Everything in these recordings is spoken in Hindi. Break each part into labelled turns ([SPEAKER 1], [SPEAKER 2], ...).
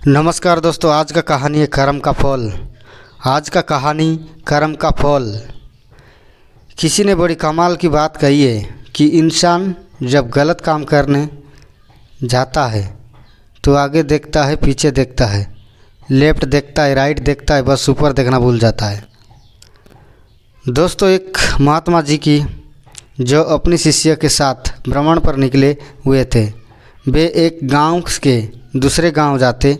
[SPEAKER 1] नमस्कार दोस्तों, आज का कहानी है कर्म का फल। आज का कहानी कर्म का फल। किसी ने बड़ी कमाल की बात कही है कि इंसान जब गलत काम करने जाता है तो आगे देखता है, पीछे देखता है, लेफ्ट देखता है, राइट देखता है, बस ऊपर देखना भूल जाता है। दोस्तों, एक महात्मा जी की जो अपनी शिष्य के साथ भ्रमण पर निकले हुए थे, वे एक गांव के दूसरे गांव जाते,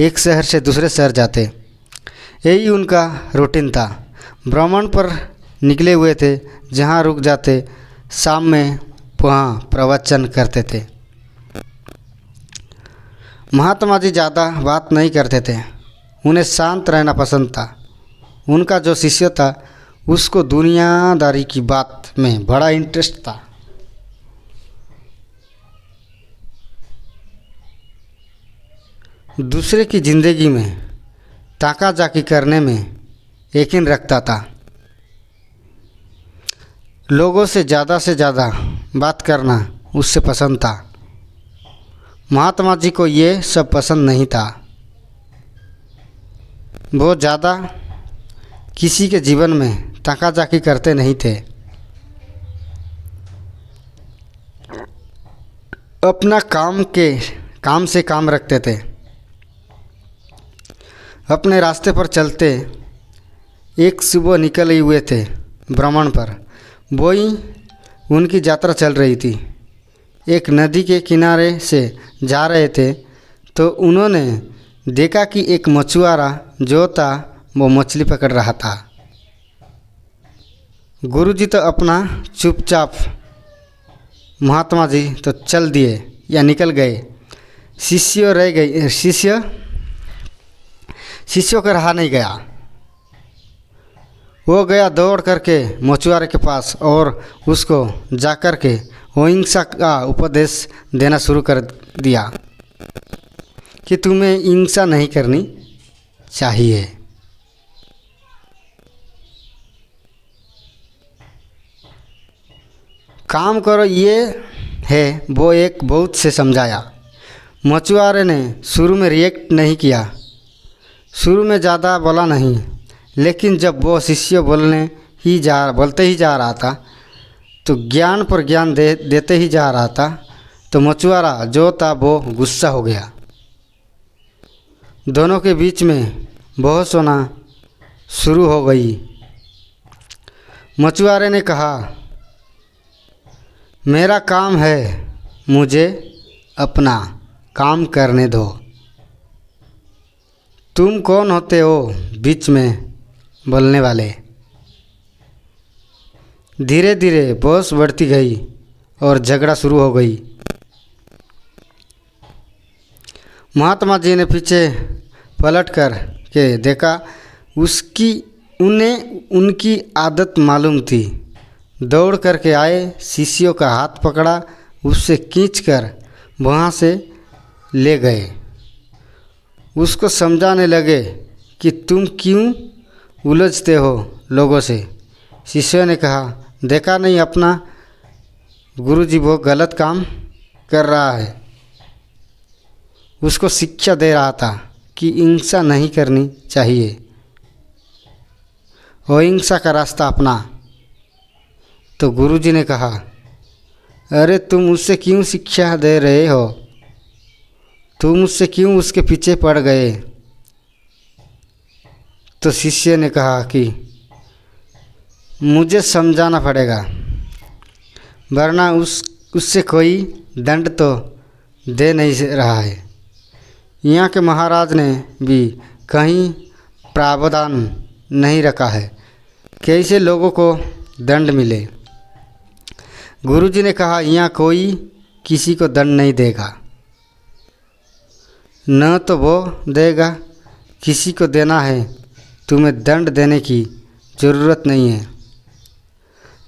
[SPEAKER 1] एक शहर से दूसरे शहर जाते, यही उनका रूटीन था। भ्रमण पर निकले हुए थे, जहां रुक जाते शाम में वहाँ प्रवचन करते थे। महात्मा जी ज़्यादा बात नहीं करते थे, उन्हें शांत रहना पसंद था। उनका जो शिष्य था उसको दुनियादारी की बात में बड़ा इंटरेस्ट था। दूसरे की ज़िंदगी में ताका-झाकी करने में यकीन रखता था। लोगों से ज़्यादा बात करना उससे पसंद था। महात्मा जी को ये सब पसंद नहीं था। वो ज़्यादा किसी के जीवन में ताका-झाकी करते नहीं थे। अपना काम से काम रखते थे। अपने रास्ते पर चलते एक सुबह निकले हुए थे भ्रमण पर। वही उनकी यात्रा चल रही थी। एक नदी के किनारे से जा रहे थे तो उन्होंने देखा कि एक मछुआरा जो था वो मछली पकड़ रहा था। गुरुजी तो अपना चुपचाप, महात्मा जी तो चल दिए या निकल गए। शिष्यों को रहा नहीं गया। वो गया दौड़ करके मछुआरे के पास और उसको जाकर के अहिंसा का उपदेश देना शुरू कर दिया कि तुम्हें हिंसा नहीं करनी चाहिए। काम करो, ये है वो एक बहुत से समझाया। मछुआरे ने शुरू में रिएक्ट नहीं किया, शुरू में ज़्यादा बोला नहीं, लेकिन जब वो शिष्य बोलते ही जा रहा था तो ज्ञान पर ज्ञान देते ही जा रहा था, तो मछुआरा जो था वो गुस्सा हो गया। दोनों के बीच में बहस होना शुरू हो गई। मछुआरे ने कहा, मेरा काम है, मुझे अपना काम करने दो। तुम कौन होते हो बीच में बोलने वाले। धीरे धीरे बहस बढ़ती गई और झगड़ा शुरू हो गई। महात्मा जी ने पीछे पलट कर के देखा। उनकी आदत मालूम थी। दौड़ करके आए, शिष्यों का हाथ पकड़ा, उससे खींचकर वहाँ से ले गए। उसको समझाने लगे कि तुम क्यों उलझते हो लोगों से। शिष्यों ने कहा, देखा नहीं अपना गुरुजी वो गलत काम कर रहा है। उसको शिक्षा दे रहा था कि हिंसा नहीं करनी चाहिए, अहिंसा का रास्ता अपना। तो गुरुजी ने कहा, अरे तुम उससे क्यों शिक्षा दे रहे हो, तुम उससे क्यों उसके पीछे पड़ गए। तो शिष्य ने कहा कि मुझे समझाना पड़ेगा, वरना उससे कोई दंड तो दे नहीं रहा है। यहाँ के महाराज ने भी कहीं प्रावधान नहीं रखा है कैसे लोगों को दंड मिले। गुरुजी ने कहा, यहाँ कोई किसी को दंड नहीं देगा, न तो वो देगा, किसी को देना है। तुम्हें दंड देने की ज़रूरत नहीं है,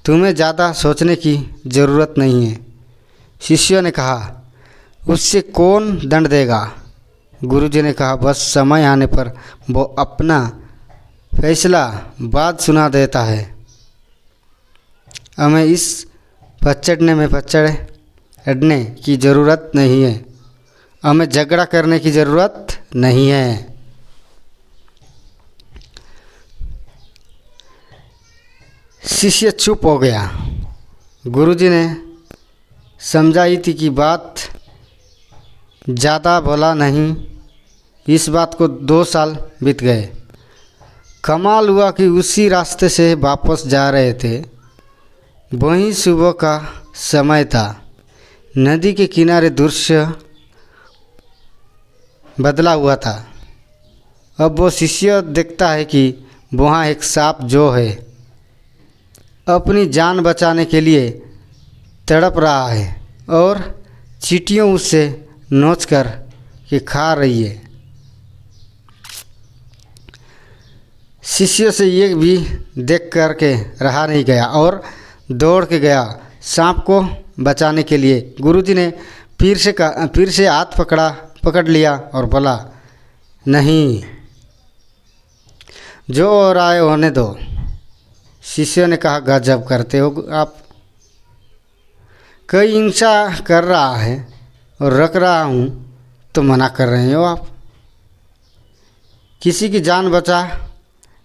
[SPEAKER 1] तुम्हें ज़्यादा सोचने की ज़रूरत नहीं है। शिष्यों ने कहा, उससे कौन दंड देगा। गुरुजी ने कहा, बस समय आने पर वो अपना फैसला बाद सुना देता है। हमें इस पछड़ने की ज़रूरत नहीं है, हमें झगड़ा करने की ज़रूरत नहीं है। शिष्य चुप हो गया। गुरुजी ने समझाई थी कि बात ज़्यादा बोला नहीं। इस बात को 2 साल बीत गए। कमाल हुआ कि उसी रास्ते से वापस जा रहे थे। वहीं सुबह का समय था। नदी के किनारे दृश्य बदला हुआ था। अब वो शिष्य देखता है कि वहाँ एक सांप जो है अपनी जान बचाने के लिए तड़प रहा है और चींटियों उससे नोच कर के खा रही है। शिष्य से ये भी देख कर के रहा नहीं गया और दौड़ के गया सांप को बचाने के लिए। गुरुजी ने फिर से हाथ पकड़ लिया और बोला, नहीं, जो हो रहा है होने दो। शिष्य ने कहा, गजब करते हो आप। कई हिंसा कर रहा है और रख रहा हूँ तो मना कर रहे हो आप। किसी की जान बचा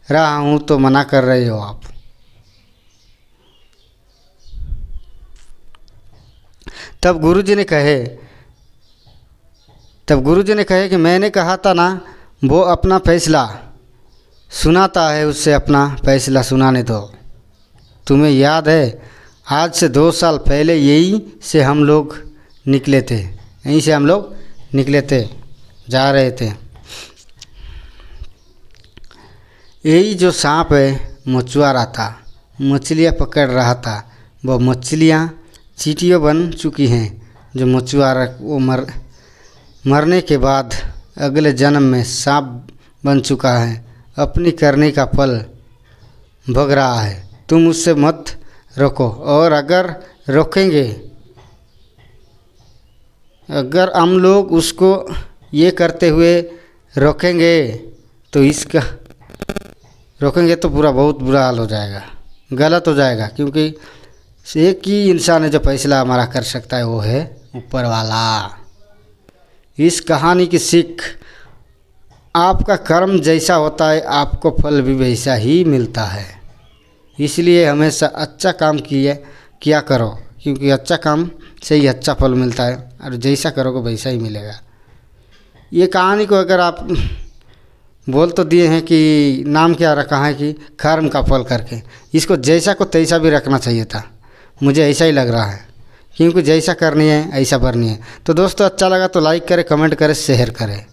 [SPEAKER 1] रहा हूँ तो मना कर रहे हो आप। तब गुरुजी ने कहे कि मैंने कहा था ना, वो अपना फैसला सुनाता है, उससे अपना फैसला सुनाने दो। तुम्हें याद है, आज से 2 साल पहले यहीं से हम लोग निकले थे, जा रहे थे। यही जो सांप है मछुआरा था, मछलियाँ पकड़ रहा था। वो मछलियाँ चींटियाँ बन चुकी हैं। जो मछुआरा वो मरने के बाद अगले जन्म में सांप बन चुका है। अपनी करने का फल भोग रहा है। तुम उससे मत रोको, और अगर हम लोग उसको ये करते हुए रोकेंगे तो पूरा बहुत बुरा हाल हो जाएगा, गलत हो जाएगा। क्योंकि एक ही इंसान है जो फैसला हमारा कर सकता है, वो है ऊपर वाला। इस कहानी की सीख, आपका कर्म जैसा होता है आपको फल भी वैसा ही मिलता है। इसलिए हमेशा अच्छा काम किया करो, क्योंकि अच्छा काम से ही अच्छा फल मिलता है, और जैसा करोगे वैसा ही मिलेगा। ये कहानी को अगर आप बोल तो दिए हैं कि नाम क्या रखा है कि कर्म का फल करके, इसको जैसा को तैसा भी रखना चाहिए था। मुझे ऐसा ही लग रहा है, क्योंकि जैसा करनी है ऐसा भरनी है। तो दोस्तों, अच्छा लगा तो लाइक करें, कमेंट करें, शेयर करें।